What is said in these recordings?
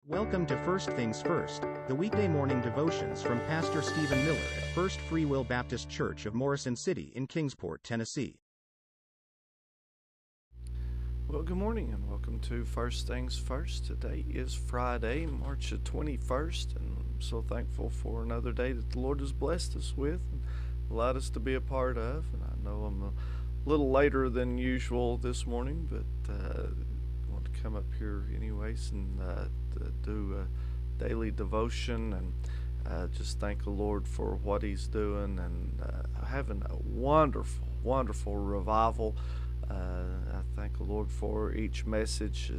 Welcome to First Things First, the weekday morning devotions from Pastor Stephen Miller at First Free Will Baptist Church of Morrison City in Kingsport, Tennessee. Well, good morning and welcome to First Things First. Today is Friday, March the 21st, and I'm so thankful for another day that the Lord has blessed us with and allowed us to be a part of. And I know I'm a little later than usual this morning, but I want to come up here anyways and do a daily devotion and just thank the Lord for what He's doing and having a wonderful revival. I thank the Lord for each message.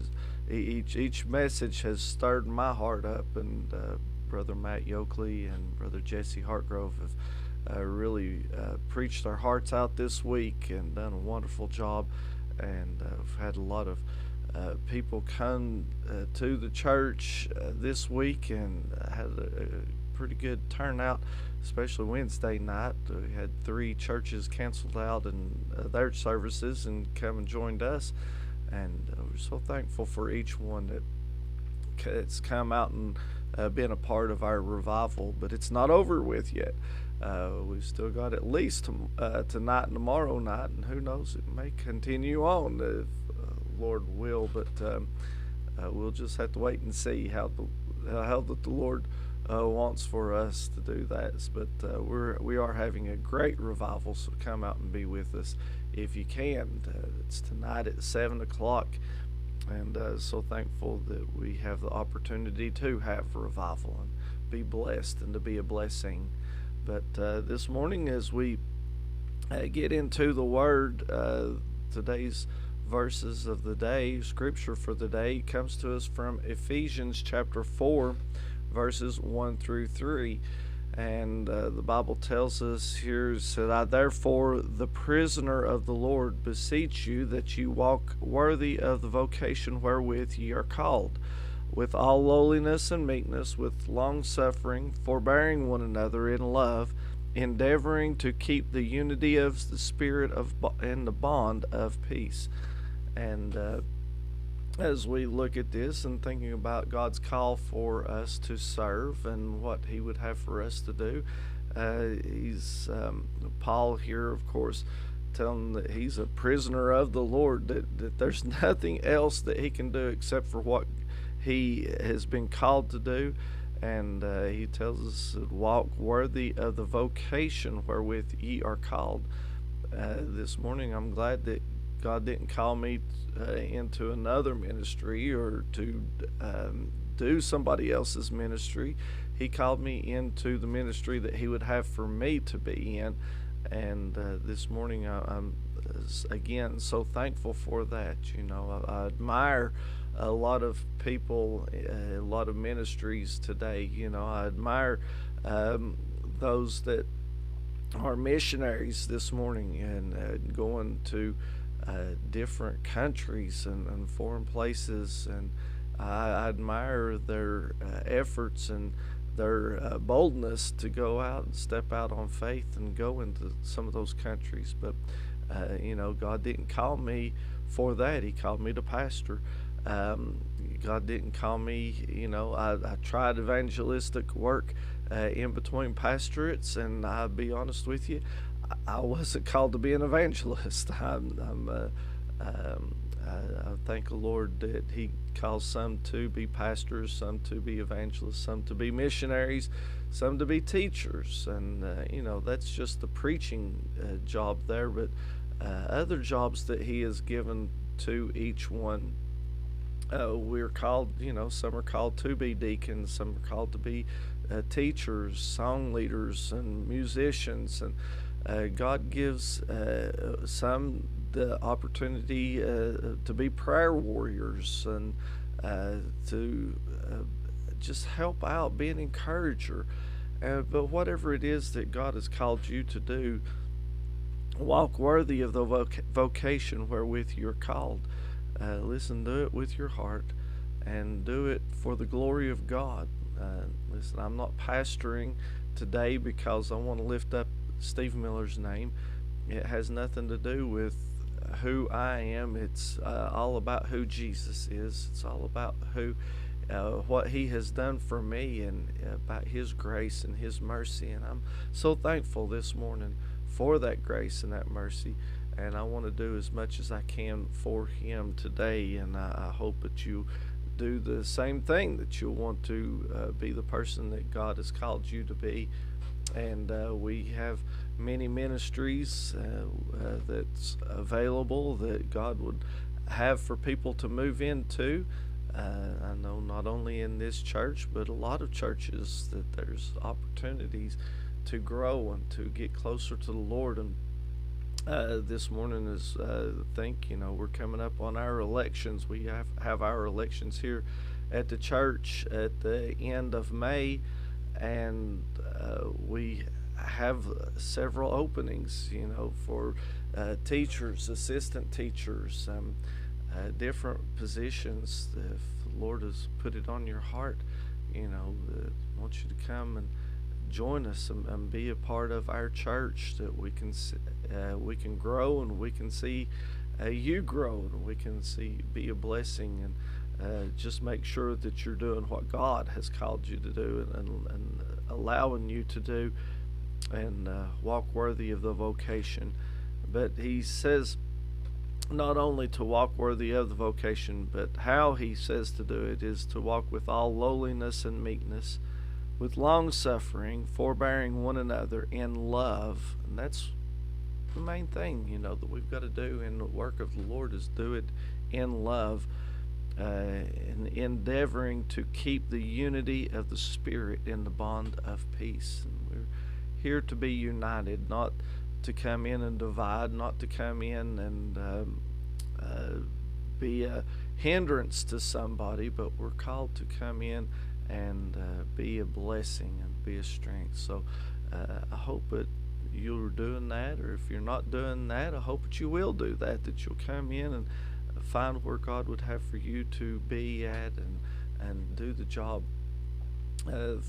Each message has stirred my heart up, and Brother Matt Yoakley and Brother Jesse Hartgrove have really preached their hearts out this week and done a wonderful job. And we've had a lot of people come to the church this week and had a pretty good turnout, especially Wednesday night. We had 3 churches canceled out and their services and come and joined us, and we're so thankful for each one that's come out and been a part of our revival. But it's not over with yet. We've still got at least tonight and tomorrow night, and who knows, it may continue on if Lord will, but we'll just have to wait and see how the Lord wants for us to do that. But we are having a great revival, so come out and be with us if you can. It's tonight at 7 o'clock, and so thankful that we have the opportunity to have revival and be blessed and to be a blessing. But this morning, as we get into the Word, today's verses of the day, scripture for the day, comes to us from Ephesians chapter 4, verses 1 through 3. And the Bible tells us here, said, I therefore, the prisoner of the Lord, beseech you that you walk worthy of the vocation wherewith ye are called, with all lowliness and meekness, with long suffering, forbearing one another in love, endeavoring to keep the unity of the Spirit and the bond of peace. And as we look at this and thinking about God's call for us to serve and what He would have for us to do, he's Paul here, of course, telling that he's a prisoner of the Lord, that there's nothing else that he can do except for what he has been called to do. And he tells us to walk worthy of the vocation wherewith ye are called. This morning, I'm glad that God didn't call me into another ministry or to do somebody else's ministry. He called me into the ministry that He would have for me to be in. And this morning, I'm again so thankful for that. You know, I admire a lot of people, a lot of ministries today. You know, I admire those that are missionaries this morning and going to different countries and foreign places, and I admire their efforts and their boldness to go out and step out on faith and go into some of those countries. But you know, God didn't call me for that. He called me to pastor. God didn't call me, you know, I tried evangelistic work in between pastorates, and I'll be honest with you, I wasn't called to be an evangelist. I thank the Lord that He calls some to be pastors, some to be evangelists, some to be missionaries, some to be teachers, and you know, that's just the preaching job there. But other jobs that He has given to each one, we're called, you know, some are called to be deacons, some are called to be teachers, song leaders, and musicians, and God gives some the opportunity to be prayer warriors and to just help out, be an encourager. But whatever it is that God has called you to do, walk worthy of the vocation wherewith you're called. Listen, do it with your heart and do it for the glory of God. Listen, I'm not pastoring today because I want to lift up Steve Miller's name. It has nothing to do with who I am. It's all about who Jesus is. It's all about who what He has done for me, and about His grace and His mercy. And I'm so thankful this morning for that grace and that mercy. And I want to do as much as I can for Him today. And I hope that you do the same thing, that you'll want to be the person that God has called you to be. And we have many ministries that's available that God would have for people to move into. I know not only in this church, but a lot of churches, that there's opportunities to grow and to get closer to the Lord. And this morning is, we're coming up on our elections. We have our elections here at the church at the end of May, and we have several openings, for teachers, assistant teachers, different positions. If the Lord has put it on your heart, I want you to come and join us and be a part of our church, that we can grow, and we can see you grow, and we can be a blessing, and just make sure that you're doing what God has called you to do, and allowing you to do, and walk worthy of the vocation. But He says not only to walk worthy of the vocation, but how He says to do it is to walk with all lowliness and meekness, with long suffering, forbearing one another in love. And that's the main thing, that we've got to do in the work of the Lord, is do it in love, and endeavoring to keep the unity of the Spirit in the bond of peace. And we're here to be united, not to come in and divide, not to come in and be a hindrance to somebody, but we're called to come in and be a blessing and be a strength. So I hope that you're doing that, or if you're not doing that, I hope that you will do that, that you'll come in and find where God would have for you to be at, and do the job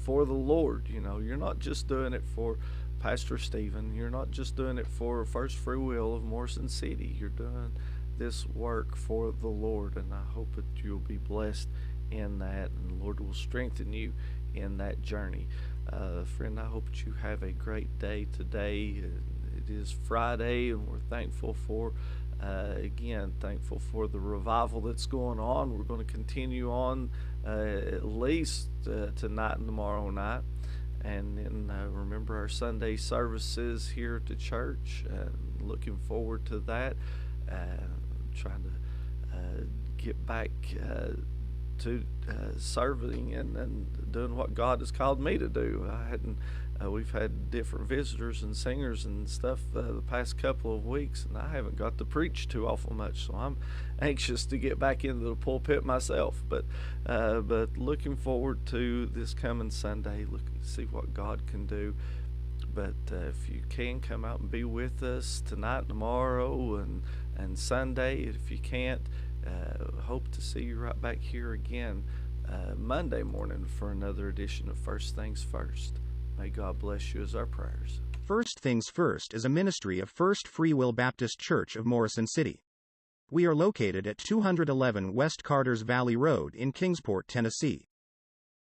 for the Lord. You're not just doing it for Pastor Stephen. You're not just doing it for First Free Will of Morrison City. You're doing this work for the Lord, and I hope that you'll be blessed in that, and the Lord will strengthen you in that journey. Friend, I hope that you have a great day today. It is Friday, and we're thankful for thankful for the revival that's going on. We're going to continue on at least tonight and tomorrow night, and then remember our Sunday services here at the church. Looking forward to that. Trying to get back to serving and doing what God has called me to do. We've had different visitors and singers and stuff the past couple of weeks, and I haven't got to preach too awful much, so I'm anxious to get back into the pulpit myself. But looking forward to this coming Sunday, see what God can do. But if you can, come out and be with us tonight, tomorrow, and Sunday. If you can't, hope to see you right back here again Monday morning for another edition of First Things First. May God bless you, as our prayers. First Things First is a ministry of First Free Will Baptist Church of Morrison City. We are located at 211 West Carters Valley Road in Kingsport, Tennessee.